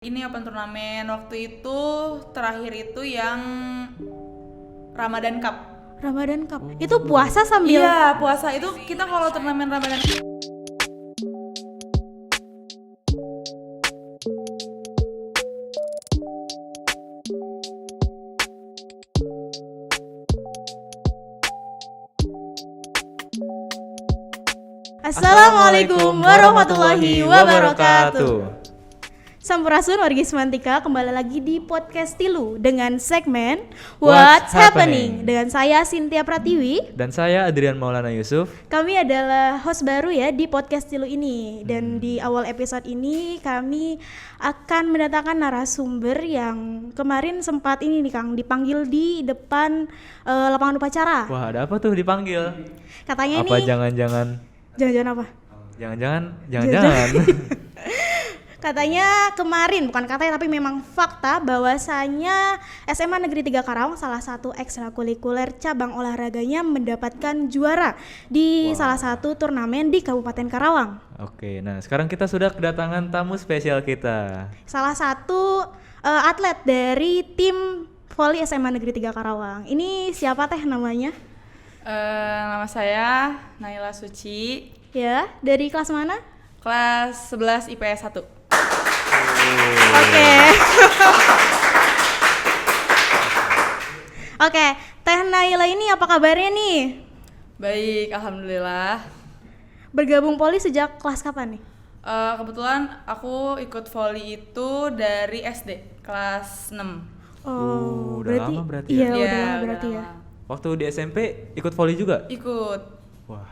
Ini open turnamen waktu itu terakhir itu yang Ramadan Cup. Ramadan Cup. Itu puasa sambil Iya, puasa itu kita kalau turnamen Ramadan. Assalamualaikum warahmatullahi wabarakatuh. Sampurasun wargi Semantika, kembali lagi di podcast Tilu dengan segmen What's Happening dengan saya Cynthia Pratiwi Dan saya Adrian Maulana Yusuf. Kami adalah host baru ya di podcast Tilu ini. Dan di awal episode ini kami akan mendatangkan narasumber yang kemarin sempat ini nih Kang, dipanggil di depan lapangan upacara. Wah, ada apa tuh dipanggil? Katanya Apa nih jangan-jangan apa? Jangan-jangan. Katanya kemarin, bukan katanya tapi memang fakta bahwasanya SMA Negeri 3 Karawang salah satu ekstrakurikuler cabang olahraganya mendapatkan juara di salah satu turnamen di Kabupaten Karawang. Oke, nah sekarang kita sudah kedatangan tamu spesial kita. Salah satu atlet dari tim voli SMA Negeri 3 Karawang. Ini siapa teh namanya? Nama saya Naila Suci. Ya, dari kelas mana? Kelas 11 IPS 1. Oke. Oke, Teh Naila ini apa kabarnya nih? Baik, alhamdulillah. Bergabung poli sejak kelas kapan nih? Kebetulan aku ikut voli itu dari SD kelas 6. Udah lama berarti ya? Iya, udah lama udah berarti ya. lama. Waktu di SMP ikut voli juga? Ikut. Wah,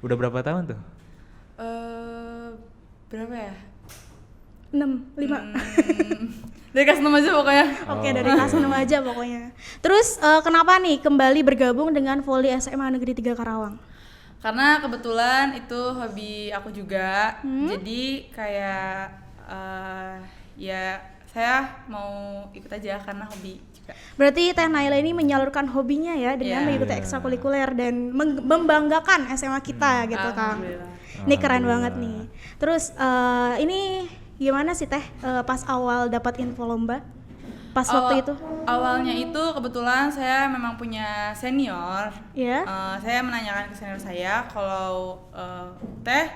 udah berapa tahun tuh? Berapa ya? 6, 5. Dari kelas 6 aja pokoknya. Oke, dari kelas 6 aja pokoknya. Terus kenapa nih kembali bergabung dengan voli SMA Negeri 3 Karawang? Karena kebetulan itu hobi aku juga. Jadi kayak ya saya mau ikut aja karena hobi juga. Berarti Teh Naila ini menyalurkan hobinya ya dengan Iya. mengikuti ekstrakurikuler dan membanggakan SMA kita gitu Kang. Alhamdulillah. Ini keren banget nih. Terus ini gimana sih Teh pas awal dapat info lomba? Pas waktu itu? Awalnya itu kebetulan saya memang punya senior. Ya. Saya menanyakan ke senior saya kalau Teh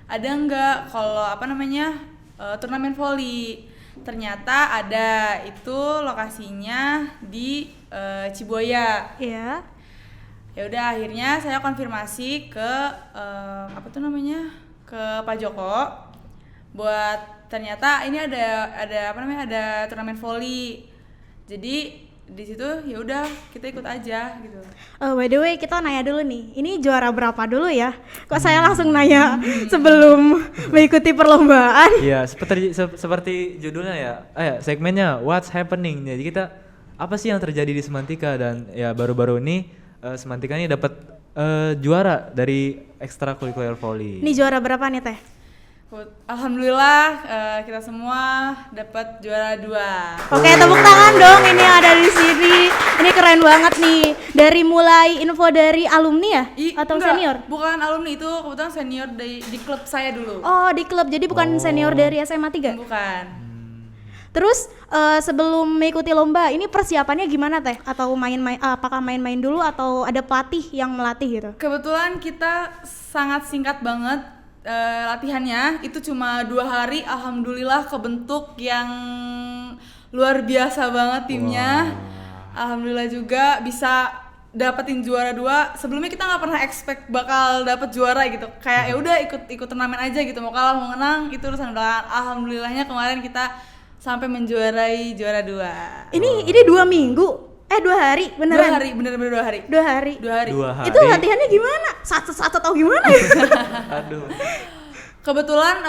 ada nggak kalau turnamen voli. Ternyata ada, itu lokasinya di Ciboya. Iya. Ya udah, akhirnya saya konfirmasi ke ke Pak Joko buat ternyata ini ada turnamen voli. Jadi di situ ya udah kita ikut aja gitu. By the way, kita nanya dulu nih. Ini juara berapa dulu ya? Kok saya langsung nanya sebelum mengikuti perlombaan? Iya, seperti judulnya ya. Segmennya What's Happening. Jadi kita apa sih yang terjadi di Semantika, dan ya baru-baru ini Semantika ini dapat juara dari ekstrakurikuler voli. Ini juara berapa nih Teh? Alhamdulillah kita semua dapat juara 2. Oke, tepuk tangan dong ini yang ada di sini. Ini keren banget nih. Dari mulai info dari alumni ya? Atau Enggak, senior? bukan alumni, itu kebetulan senior di klub saya dulu. Oh, di klub. Jadi bukan senior dari SMA 3? Bukan. Terus sebelum mengikuti lomba, ini persiapannya gimana Teh? Atau apakah main-main dulu atau ada pelatih yang melatih gitu? Kebetulan kita sangat singkat banget latihannya, itu cuma 2 hari. Alhamdulillah kebentuk yang luar biasa banget timnya. Alhamdulillah juga bisa dapetin juara 2. Sebelumnya kita nggak pernah expect bakal dapet juara gitu. Kayak ya udah ikut turnamen aja gitu, mau kalah mau menang itu urusan belakangan. Alhamdulillahnya kemarin kita sampai menjuarai juara 2. Ini 2 minggu? 2 hari beneran? 2 hari, bener-bener 2 hari. 2 hari. 2 hari. 2 hari. Itu latihannya gimana? Satu atau gimana ya? Aduh. Kebetulan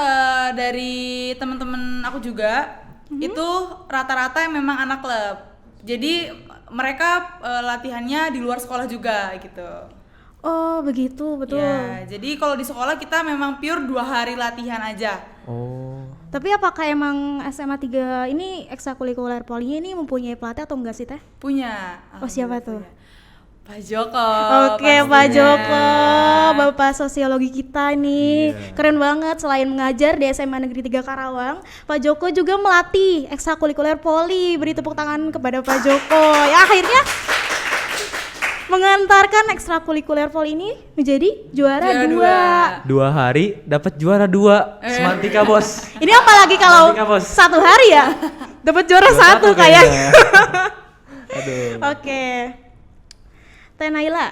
dari teman-teman aku juga itu rata-rata yang memang anak klub. Jadi mereka latihannya di luar sekolah juga gitu. Oh begitu, betul. Ya, jadi kalau di sekolah kita memang pure 2 hari latihan aja. Oh. Tapi apakah emang SMA 3 ini ekstrakurikuler polinya ini mempunyai pelatih atau enggak sih Teh? Punya. Oh, siapa tuh? Punya. Pak Joko. Oke, Pak pastinya. Joko, Bapak sosiologi kita nih. Iya. Keren banget, selain mengajar di SMA Negeri 3 Karawang, Pak Joko juga melatih ekstrakurikuler Poli. Beri tepuk tangan kepada Pak Joko. Ya, akhirnya mengantarkan ekstrakurikuler Poli ini menjadi juara Juara 2. 2 hari dapat juara 2 Semantika bos. Ini apalagi kalau Semantika, Bos. 1 hari ya dapat juara 1 1 kayaknya. Aduh. Oke. Teh Naila,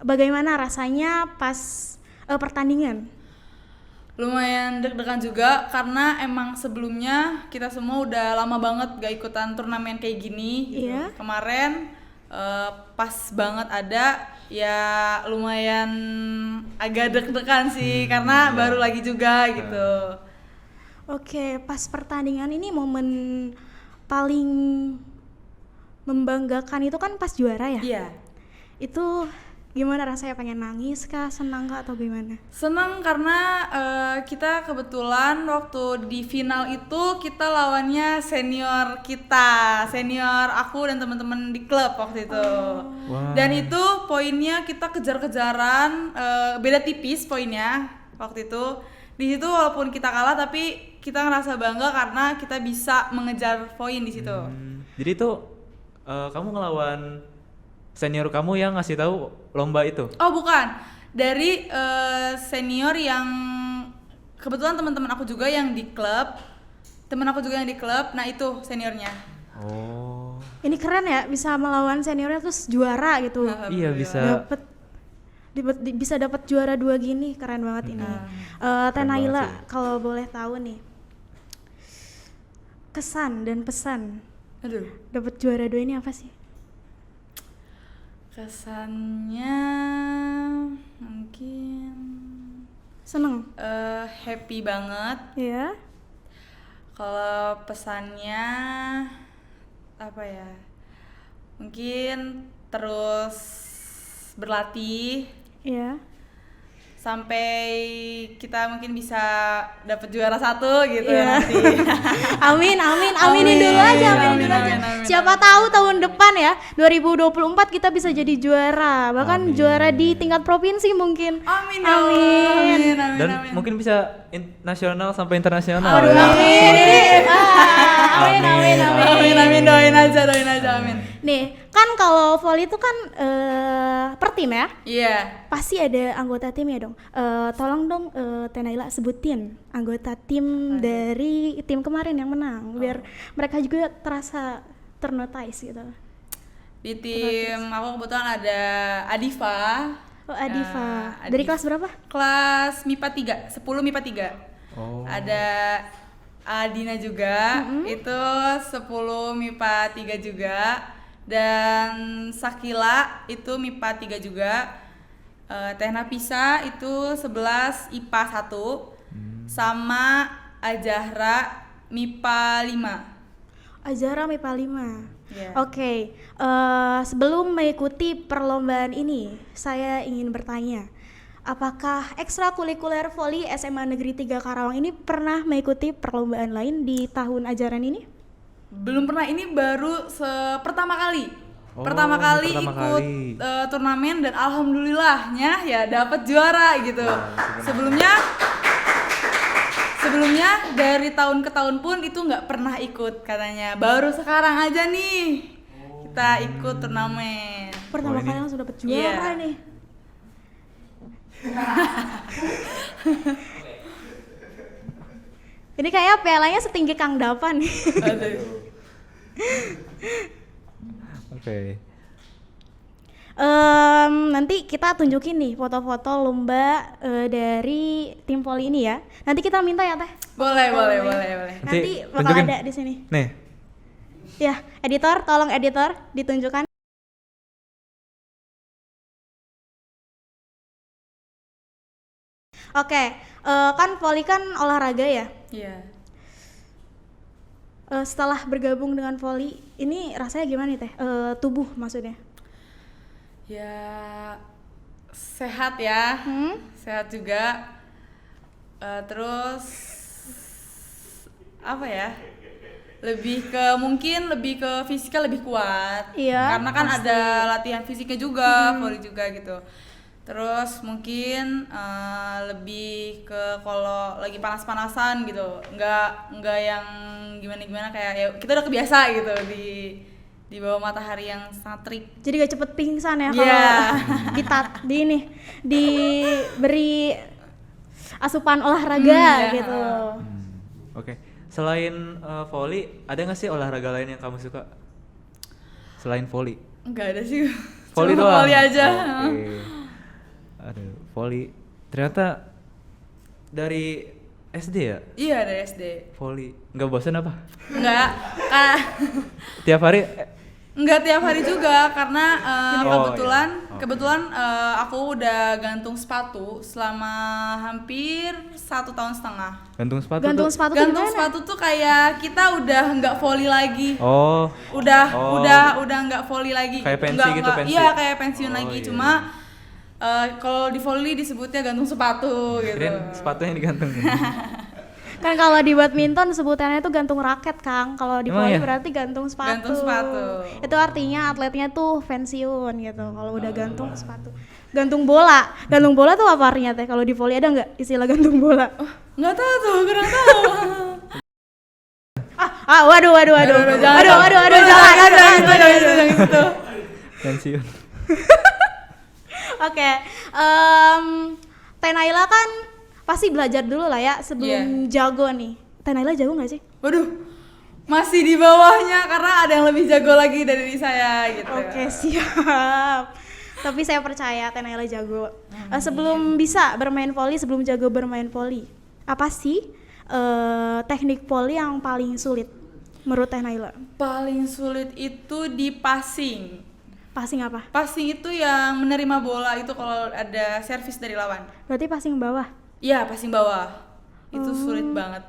bagaimana rasanya pas pertandingan? Lumayan deg-degan juga karena emang sebelumnya kita semua udah lama banget gak ikutan turnamen kayak gini gitu. Iya. Kemarin pas banget ada, ya lumayan agak deg-degan sih karena baru lagi juga gitu. Oke, pas pertandingan ini momen paling membanggakan itu kan pas juara ya? Iya. Itu gimana rasanya, pengen nangis kah, senang kah, atau gimana? Senang karena kita kebetulan waktu di final itu kita lawannya senior kita, senior aku dan teman-teman di klub waktu itu. Wah. Dan itu poinnya kita kejar-kejaran, beda tipis poinnya waktu itu. Di situ walaupun kita kalah tapi kita ngerasa bangga karena kita bisa mengejar poin di situ. Jadi itu kamu ngelawan senior kamu yang ngasih tahu lomba itu? Oh bukan, dari senior yang kebetulan teman-teman aku juga yang di klub, nah itu seniornya. Oh. Ini keren ya, bisa melawan seniornya terus juara gitu. Iya bisa. Bisa dapat juara 2 gini, keren banget ini. Teh Keren Naila, banget sih. kalau boleh tahu nih, kesan dan pesan Aduh. dapat juara 2 ini apa sih? Kesannya mungkin Seneng? happy banget. Ya. Kalau pesannya apa ya? Mungkin terus berlatih Iya. sampai kita mungkin bisa dapat juara 1 gitu Iya. nanti. Aminin Amin, dulu aja, aminin amin, dulu aja. amin, Siapa tahu tahun depan ya, 2024 kita bisa jadi juara, bahkan Amin. juara di tingkat provinsi mungkin. Amin, ya Allah. Amin, amin, Dan amin. mungkin bisa nasional sampai internasional. Aduh, ya. amin ini. Amin. Amin, doain aja, amin. Nih, kan kalau volley itu kan per tim ya. Iya. Pasti ada anggota timnya dong. Tolong dong Teh Naila sebutin anggota tim dari tim kemarin yang menang, biar mereka juga terasa ternotice gitu. Di tim aku kebetulan ada Adifa. Oh, Adifa. Ya, Dari Adif. kelas berapa? Kelas MIPA 3, 10 MIPA 3. Oh. Ada Adina juga, itu 10 MIPA 3 juga. Dan Sakila itu MIPA 3 juga. Teh Nafisa itu 11 IPA 1. Sama Azahra MIPA 5. Azahra MIPA 5. Iya. Oke, sebelum mengikuti perlombaan ini, saya ingin bertanya, apakah ekstrakurikuler volley SMA Negeri 3 Karawang ini pernah mengikuti perlombaan lain di tahun ajaran ini? Belum pernah, ini baru pertama kali. Oh, Pertama ini kali pertama ikut kali. turnamen dan alhamdulillahnya ya dapat juara gitu. Sebelumnya dari tahun ke tahun pun itu nggak pernah ikut katanya. Baru sekarang aja nih kita ikut turnamen. Pertama Oh, ini- kali langsung dapat juara Iya. nih. Ini kayak pialanya setinggi Kang Dapan nih. Aduh. Oke. Nanti kita tunjukin nih foto-foto lomba dari tim volley ini ya. Nanti kita minta ya Teh. Boleh. Nanti bakal tunjukin. ada di sini. Nih. Ya, editor, tolong editor ditunjukkan. Oke, kan volley kan olahraga ya. Iya. Setelah bergabung dengan volley, ini rasanya gimana nih Teh? Tubuh maksudnya? Ya sehat ya. Sehat juga. Terus apa ya? lebih ke mungkin lebih ke fisiknya lebih kuat. Iya, Karena kan pasti. ada latihan fisiknya juga, volley juga gitu. Terus mungkin lebih ke kalau lagi panas-panasan gitu, nggak yang gimana-gimana kayak ya kita udah kebiasa gitu di bawah matahari yang sangat terik. Jadi gak cepet pingsan ya Iya. kalau diberi asupan olahraga Iya. gitu. Oke. Selain volley, ada nggak sih olahraga lain yang kamu suka? Selain volley? Nggak ada sih. Volley Cuma doang. volley aja. Oke. Aduh, volley. Ternyata dari SD ya? Iya dari SD. Volley. Nggak bosan apa? Nggak, Kak. Tiap hari Nggak tiap hari juga karena Oh, kebetulan iya. Oke. kebetulan aku udah gantung sepatu selama hampir 1,5 tahun. gantung sepatu Gantung tuh? sepatu tuh Gantung gimana? sepatu tuh kayak kita udah nggak volley lagi. Oh. Udah Oh. udah nggak volley lagi. Kayak pensi Nggak- gitu, nggak- pensi? Iya kayak pensiun Oh, lagi. iya. Cuma kalau di volley disebutnya gantung sepatu gitu. Kirain sepatunya digantung. Kan kalau di badminton sebutannya tuh gantung raket, Kang. Kalau di Emang volley ya? berarti gantung sepatu. Gantung sepatu. Itu artinya atletnya tuh pensiun gitu. Kalau udah gantung sepatu. Gantung bola. Gantung bola tuh apa artinya teh? Kalau di volley ada nggak istilah gantung bola? Nggak tahu tuh, kurang tahu. Waduh. Jangan, Jangan. gitu. Pensiun. Oke, Teh Naila kan pasti belajar dulu lah ya sebelum jago nih. Teh Naila jago nggak sih? Waduh, masih di bawahnya karena ada yang lebih jago lagi dari saya gitu. Oke, siap. Tapi saya percaya Teh Naila jago. Sebelum bisa bermain volley, sebelum jago bermain volley, apa sih teknik volley yang paling sulit menurut Teh Naila? Paling sulit itu di passing. Passing apa? Passing itu yang menerima bola itu kalau ada servis dari lawan. Berarti passing bawah. Iya, passing bawah. Itu sulit banget.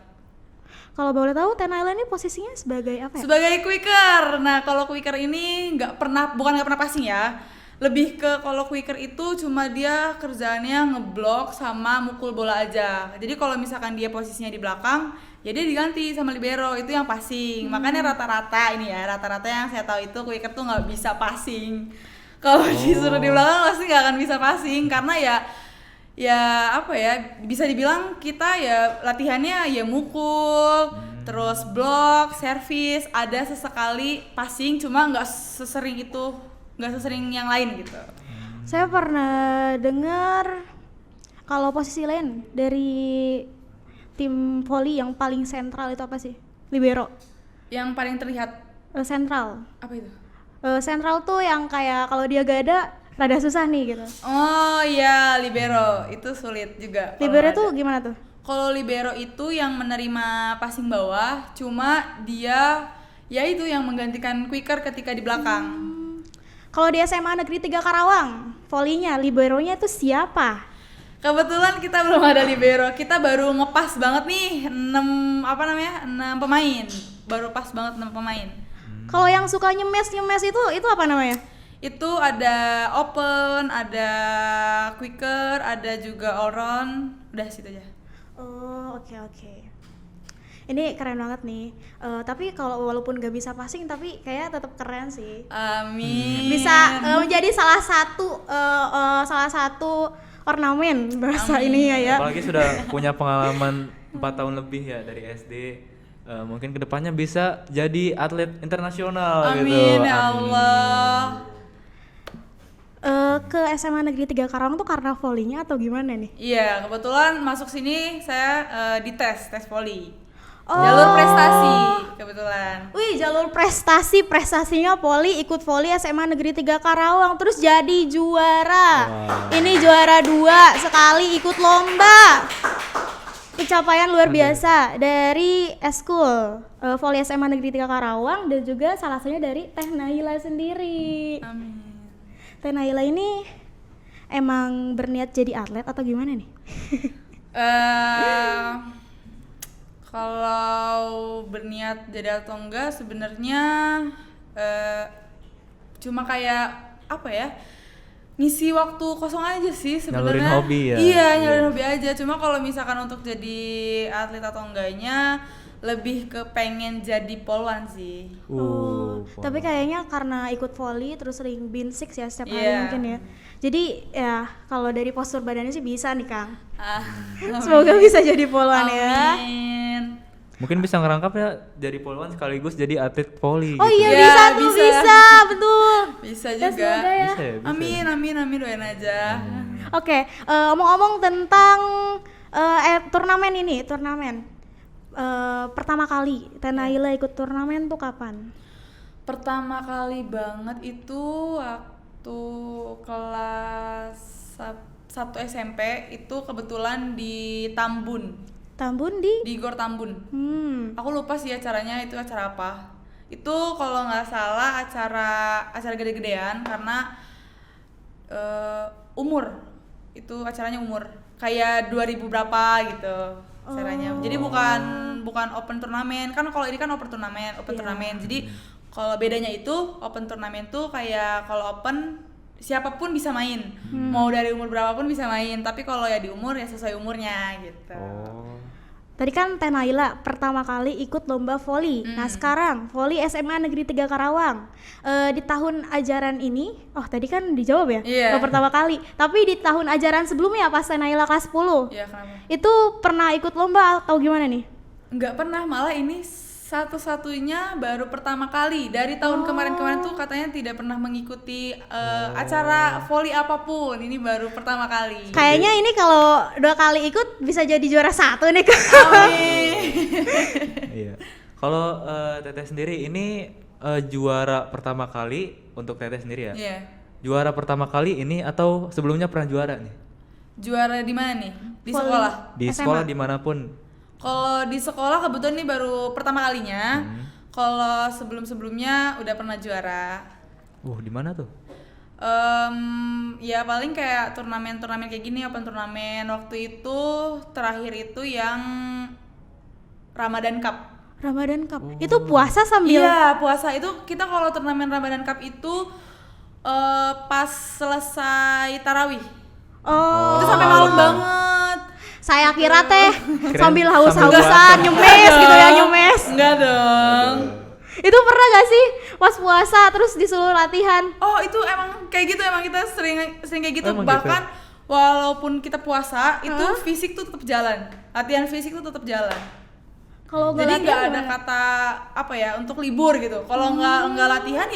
Kalau boleh tahu Teh Naila ini posisinya sebagai apa ya? Sebagai quicker. Nah, kalau quicker ini bukan nggak pernah passing ya. Lebih ke kalau quicker itu cuma dia kerjaannya ngeblok sama mukul bola aja. Jadi kalau misalkan dia posisinya di belakang, ya dia diganti sama libero, itu yang passing. Makanya rata-rata yang saya tahu itu quicker tuh nggak bisa passing. Kalau disuruh di belakang pasti nggak akan bisa passing karena ya apa ya, bisa dibilang kita ya latihannya ya mukul, terus blok, servis, ada sesekali passing, cuma nggak sesering yang lain gitu. Saya pernah dengar kalau posisi lain dari tim volley yang paling sentral itu apa sih? Libero. Yang paling terlihat Sentral. apa itu? Sentral tuh yang kayak kalau dia gak ada rada susah nih gitu. Oh iya, libero itu sulit juga. kalau Libero ada. tuh gimana tuh? Kalau libero itu yang menerima passing bawah, cuma dia ya itu yang menggantikan quicker ketika di belakang. Kalau di SMA Negeri 3 Karawang, volleynya, liberonya itu siapa? Kebetulan kita belum ada libero, kita baru ngepas banget nih 6 pemain. Baru pas banget 6 pemain. Kalau yang suka nyemes itu apa namanya? Itu ada open, ada quicker, ada juga all round, udah situ aja. Oh, oke. Ini keren banget nih. Tapi kalau walaupun gak bisa passing tapi kayak tetap keren sih. Amin. Bisa menjadi salah satu ornamen bahasa ini ya. Apalagi sudah punya pengalaman 4 tahun lebih ya dari SD. Mungkin kedepannya bisa jadi atlet internasional gitu. Amin ya Allah. Ke SMA Negeri 3 Karawang tuh karena volleynya atau gimana nih? Iya, kebetulan masuk sini saya dites volley. Oh. Jalur prestasi kebetulan. Wih, jalur prestasinya volley, ikut volley SMA Negeri 3 Karawang terus jadi juara. Wow. Ini juara 2 sekali ikut lomba. Pencapaian luar biasa dari eskul volley SMA Negeri 3 Karawang dan juga salah satunya dari Teh Naila sendiri. Amin. Teh Naila ini emang berniat jadi atlet atau gimana nih? Kalau berniat jadi atau enggak sebenarnya cuma kayak apa ya, ngisi waktu kosong aja sih sebenarnya. Nyalurin hobi ya? Iya, nyalurin hobi aja. Cuma kalau misalkan untuk jadi atlet atau enggaknya lebih ke pengen jadi polwan sih. Tapi kayaknya karena ikut volley terus sering bin six ya setiap hari Iya. mungkin ya. Jadi ya kalau dari postur badannya sih bisa nih Kang. Ah, Semoga bisa jadi polwan ya. amin. Mungkin bisa ngerangkap ya jadi polwan sekaligus jadi atlet volley Oh gitu. iya Ya, bisa tuh bisa. bisa betul. Bisa Ya, juga. semoga ya. Bisa ya, bisa ya. Amin, doain aja. Oke, omong-omong tentang turnamen ini, pertama kali Tenaila ikut turnamen tuh kapan? Pertama kali banget itu waktu kelas 1 SMP itu kebetulan di Tambun, Tambun di Gor Tambun. Aku lupa sih acaranya itu acara apa. Itu kalau nggak salah acara gede-gedean karena umur. Itu acaranya umur. Kayak 2000 berapa gitu acaranya. Jadi bukan open turnamen. Kan kalau ini kan open turnamen. Jadi kalau bedanya itu open turnamen tuh kayak kalau open siapapun bisa main. Mau dari umur berapapun bisa main. Tapi kalau ya di umur ya sesuai umurnya gitu. Tadi kan Tenaila pertama kali ikut lomba voli. Nah sekarang voli SMA Negeri 3 Karawang. Di tahun ajaran ini, tadi kan dijawab ya, Iya. pertama kali. Tapi di tahun ajaran sebelumnya pas Tenaila kelas 10, Ya kenapa? itu pernah ikut lomba atau gimana nih? Nggak pernah, malah ini satu-satunya baru pertama kali. Dari tahun kemarin-kemarin tuh katanya tidak pernah mengikuti acara voli apapun. Ini baru pertama kali. Kayaknya ini kalau 2 kali ikut bisa jadi juara 1 nih Kak. Amin. Iya. Kalau Teteh sendiri ini juara pertama kali untuk Teteh sendiri ya? Iya. Juara pertama kali ini atau sebelumnya pernah juara nih? Juara di mana nih? Di Voli. sekolah. Di SMA. sekolah dimanapun? Kalau di sekolah kebetulan ini baru pertama kalinya. Kalau sebelum-sebelumnya udah pernah juara. Di mana tuh? Ya paling kayak turnamen-turnamen kayak gini, open turnamen. Waktu itu terakhir itu yang Ramadan Cup. Ramadan Cup. Itu puasa sambil Iya, puasa itu kita kalau turnamen Ramadan Cup itu pas selesai tarawih. Oh, Itu sampai malam banget. saya kira teh Kirain sambil sambil haus-hausan puasa. nyemes gitu ya, nyemes. Enggak dong. Itu pernah gak sih pas puasa terus disuruh latihan? Oh, itu emang kayak gitu, emang kita sering kayak gitu. Emang Bahkan walaupun kita puasa, itu fisik tuh tetap jalan. Latihan fisik tuh tetap jalan. Kalau nggak Jadi latihan nggak ada gimana? kata apa ya untuk libur gitu. Kalau nggak latihan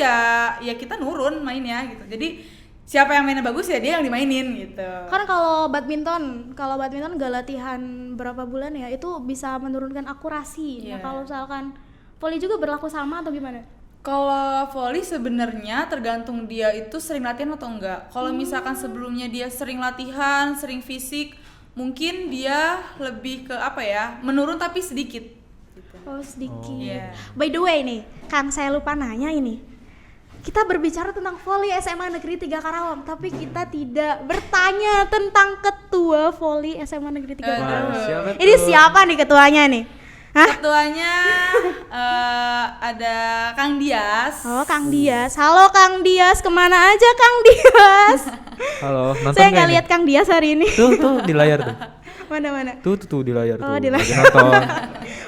ya kita nurun mainnya gitu. Jadi siapa yang mainnya bagus ya dia yang dimainin gitu. Kan kalau badminton nggak latihan berapa bulan ya itu bisa menurunkan akurasi. Nah Iya. kalau misalkan volley juga berlaku sama atau gimana? Kalau volley sebenarnya tergantung dia itu sering latihan atau enggak. Kalau misalkan sebelumnya dia sering latihan, sering fisik, mungkin dia lebih ke apa ya? Menurun tapi sedikit. Gitu. Oh sedikit. Iya. By the way nih, Kang saya lupa nanya ini. Kita berbicara tentang volley SMA Negeri 3 Karawang, tapi kita tidak bertanya tentang ketua volley SMA Negeri 3 Karawang. siapa Ini tuh? siapa nih ketuanya nih? Hah? Ketuanya ada Kang Dias. Oh, Kang Dias. Halo Kang Dias, kemana aja Kang Dias? Halo, nonton Saya nggak nggak ini? lihat Kang Dias hari ini. Tuh di layar tuh. Mana-mana. Tuh di layar Oh, tuh. di layar. Lagi nonton.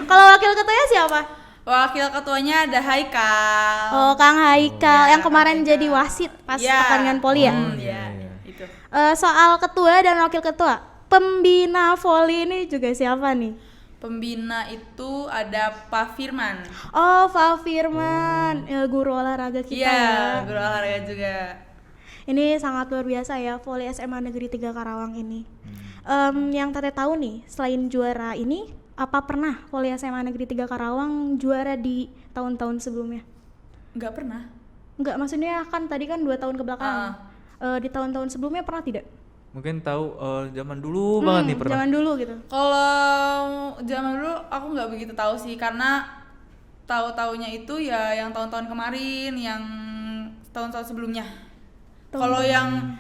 Kalau wakil ketuanya siapa? Wakil ketuanya ada Haikal. Oh, Kang Haikal Ya, yang kemarin Kang jadi Haikal. wasit pas Ya. pertandingan poli ya. Iya, itu. Soal ketua dan wakil ketua, pembina volley ini juga siapa nih? Pembina itu ada Pak Firman. Oh, Pak Firman, guru olahraga kita Iya, ya. guru olahraga juga. Ini sangat luar biasa ya volley SMA Negeri 3 Karawang ini. Yang Teteh tahu nih, selain juara ini, apa pernah volley SMA Negeri 3 Karawang juara di tahun-tahun sebelumnya? Nggak pernah. Enggak, maksudnya kan tadi kan 2 tahun ke belakang. Di tahun-tahun sebelumnya pernah tidak? Mungkin tahu zaman dulu banget nih pernah. Zaman dulu gitu. Kalau zaman dulu aku nggak begitu tahu sih, karena tahu-taunya itu ya yang tahun-tahun kemarin, yang tahun-tahun sebelumnya. Kalau yang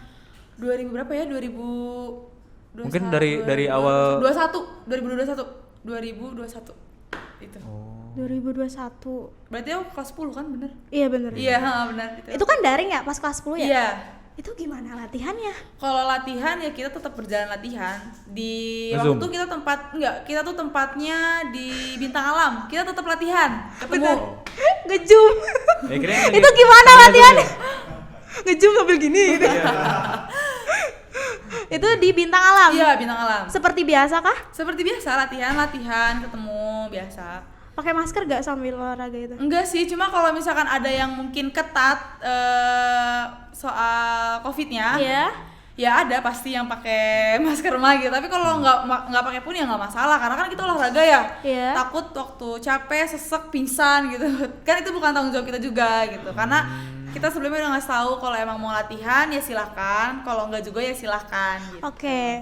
2000 berapa ya? 2000 Mungkin dari awal 2021 itu. 2021. Berarti aku kelas 10 kan, bener? Iya bener. Iya, benar itu. Itu kan daring ya pas kelas 10 ya? Iya. Itu gimana latihannya? Kalau latihan ya kita tetap berjalan latihan di Nge-zoom. waktu kita kita tuh tempatnya di Bintang Alam, kita tetap latihan ketemu. Ngezoom. Ya, kirain Itu lagi- gimana lagi latihannya? nge-zoom Ngezoom sambil gini. Itu di Bintang Alam. Iya, Bintang Alam. Seperti biasa kah? Seperti biasa latihan ketemu biasa. Pakai masker gak sambil olahraga itu? Enggak sih, cuma kalau misalkan ada yang mungkin ketat soal COVID-nya, Iya. ya ada pasti yang pakai masker mah gitu. Tapi kalau nggak pakai pun ya nggak masalah, karena kan kita olahraga ya. Iya. Takut waktu capek, sesek, pingsan gitu. Kan itu bukan tanggung jawab kita juga gitu. Karena kita sebelumnya udah ngasih tahu kalau emang mau latihan ya silahkan, kalau enggak juga ya silahkan gitu. Oke,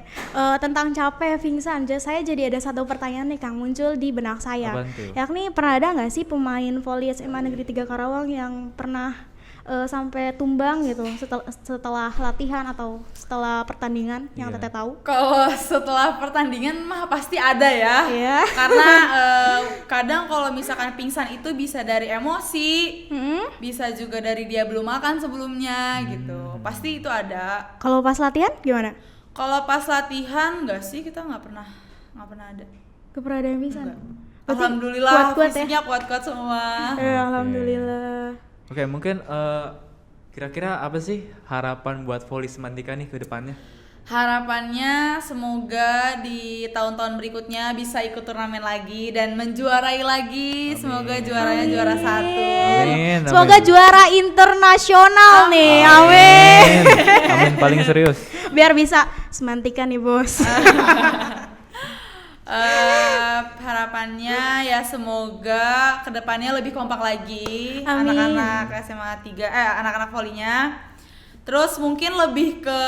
tentang capek, pingsan, saya jadi ada satu pertanyaan nih Kang muncul di benak saya. Apaan tuh? Yakni pernah ada nggak sih pemain voli SMA Negeri 3 Karawang yang pernah sampai tumbang gitu setelah latihan atau setelah pertandingan yang Iya. Teteh tahu? Kalau setelah pertandingan mah pasti ada ya. Iya. Karena kadang kalau misalkan pingsan itu bisa dari emosi, bisa juga dari dia belum makan sebelumnya gitu. Pasti itu ada. Kalau pas latihan gimana? Kalau pas latihan enggak sih, kita nggak pernah ada. Gak pernah ada yang pingsan? Enggak. Berarti Alhamdulillah kuat-kuat ya? fisiknya kuat-kuat semua. Alhamdulillah. Oke, mungkin kira-kira apa sih harapan buat voli Semantika nih ke depannya? Harapannya semoga di tahun-tahun berikutnya bisa ikut turnamen lagi dan menjuarai lagi. Semoga juaranya juara 1. Amin. Semoga juara internasional nih, amin. Amin paling serius. Biar bisa Semantika nih bos. Harapannya ya semoga kedepannya lebih kompak lagi Amin. anak-anak SMA 3 anak-anak volinya. Terus mungkin lebih ke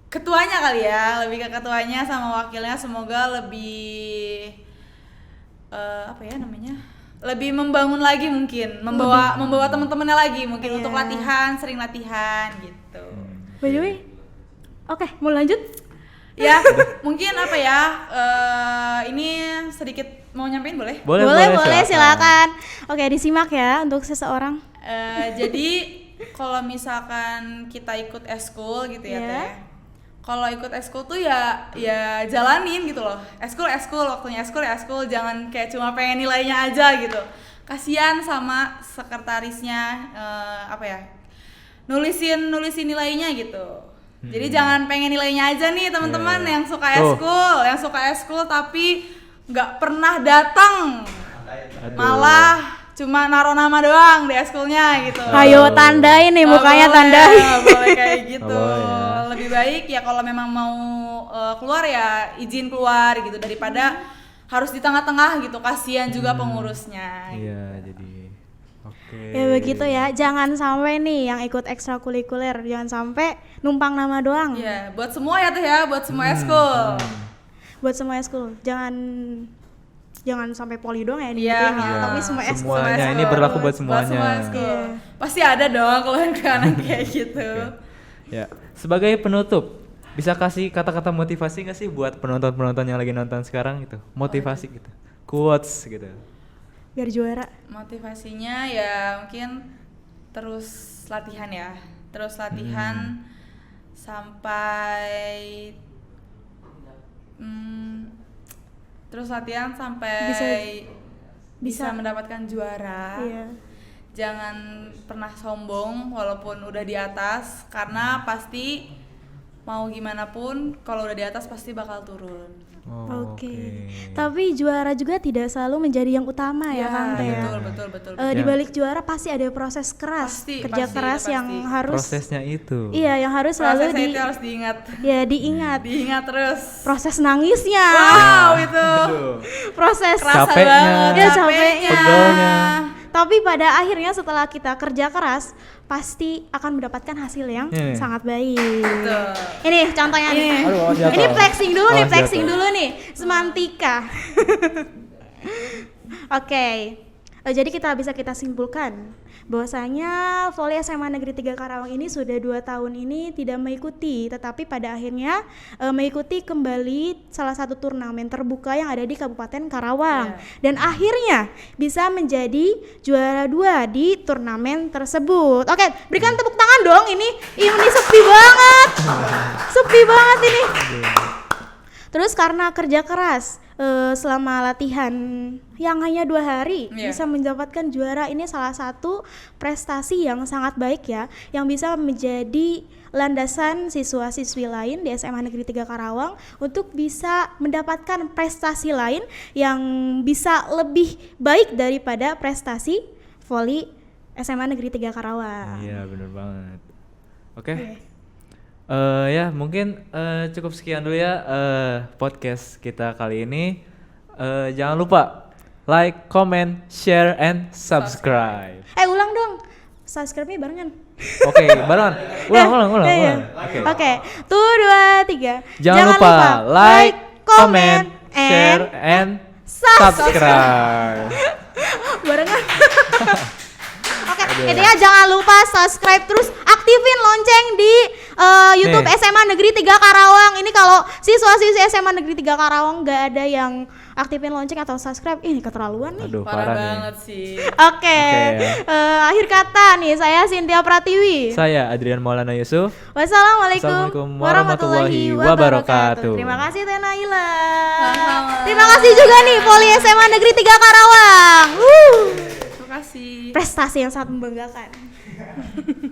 ketuanya kali ya, lebih ke ketuanya sama wakilnya, semoga lebih apa ya namanya, lebih membangun lagi, mungkin membawa teman-temannya lagi mungkin Iya. untuk latihan, sering latihan gitu. By the way, oke mau lanjut? Ya mungkin apa ya, ini sedikit mau nyampein boleh? Boleh silakan. Oke, disimak ya untuk seseorang. Jadi kalau misalkan kita ikut eskul gitu ya Iya. Teh. Kalau ikut eskul tuh ya jalanin gitu loh. Eskul waktunya eskul, jangan kayak cuma pengen nilainya aja gitu. Kasian sama sekretarisnya, apa ya? Nulisin nilainya gitu. Jadi jangan pengen nilainya aja nih teman-teman yang suka eskul tapi nggak pernah datang. Malah cuma naruh nama doang di eskulnya gitu. Ayo tandain nih mukanya, tandain. Nggak boleh kayak gitu. Nggak boleh ya. Lebih baik ya kalau memang mau keluar ya izin keluar gitu, daripada harus di tengah-tengah gitu. Kasihan juga pengurusnya. Iya, jadi oke. Ya begitu ya, jangan sampai nih yang ikut ekstrakurikuler, jangan sampai numpang nama doang. Iya, buat semua ya Teh ya, buat semua eskul. Buat semua eskul, jangan sampai poli doang ya di Iya, tapi semua eskul. Semuanya, ini berlaku buat semuanya. semua eskul. Iya. Pasti ada dong keluhan-keluhan kayak gitu. Ya, sebagai penutup, bisa kasih kata-kata motivasi nggak sih buat penonton-penonton yang lagi nonton sekarang gitu? Motivasi gitu, quotes gitu. Biar juara. Motivasinya ya mungkin terus latihan ya, sampai terus latihan sampai bisa mendapatkan juara. Iya. Jangan pernah sombong walaupun udah di atas, karena pasti mau gimana pun kalau udah di atas pasti bakal turun. Oh, Oke. Tapi juara juga tidak selalu menjadi yang utama ya, Kang Teh ya. Betul. Di balik juara pasti ada proses keras, kerja Pasti, keras itu yang pasti. harus Prosesnya itu. Iya, yang harus selalu Prosesnya itu harus diingat. diingat. Diingat terus. Proses nangisnya. Wow, itu Proses kerasa Capeknya. banget, Ya, capeknya. Pegelnya. Tapi pada akhirnya setelah kita kerja keras, pasti akan mendapatkan hasil yang Iya. sangat baik. Betul. Ini contohnya nih. Aduh, awas jatuh. Ini flexing dulu nih, Awas flexing jatuh. dulu nih. Semantika. Oke. Jadi kita simpulkan bahwasanya Voli SMA Negeri 3 Karawang ini sudah 2 tahun ini tidak mengikuti, tetapi pada akhirnya mengikuti kembali salah satu turnamen terbuka yang ada di Kabupaten Karawang dan akhirnya bisa menjadi juara 2 di turnamen tersebut. Oke, berikan tepuk tangan dong, ini sepi banget. Sepi banget ini. Terus karena kerja keras selama latihan yang hanya 2 hari bisa mendapatkan juara, ini salah satu prestasi yang sangat baik ya, yang bisa menjadi landasan siswa-siswi lain di SMA Negeri 3 Karawang untuk bisa mendapatkan prestasi lain yang bisa lebih baik daripada prestasi voli SMA Negeri 3 Karawang. Iya, benar banget. Oke. Ya mungkin cukup sekian dulu ya podcast kita kali ini. Jangan lupa like, comment, share, and subscribe. Ulang dong, subscribe-nya barengan. Oke, barengan. Ulang. Oke, 1, 2, 3. Jangan lupa like, comment, share, and subscribe. Barengan. Oke, intinya jangan lupa subscribe, terus aktifin lonceng di YouTube SMA Negeri 3 Karawang. Ini kalau siswa-siswi SMA Negeri 3 Karawang nggak ada yang aktifin lonceng atau subscribe, ini keterlaluan nih. Aduh, Parah nih. banget sih. Oke. Akhir kata nih, saya Cynthia Pratiwi. Saya Adrian Maulana Yusuf. Wassalamualaikum warahmatullahi wabarakatuh. Terima kasih Teh Naila. Sama-sama. Terima kasih juga nih Voli SMA Negeri 3 Karawang. Terima kasih. Prestasi yang sangat membanggakan.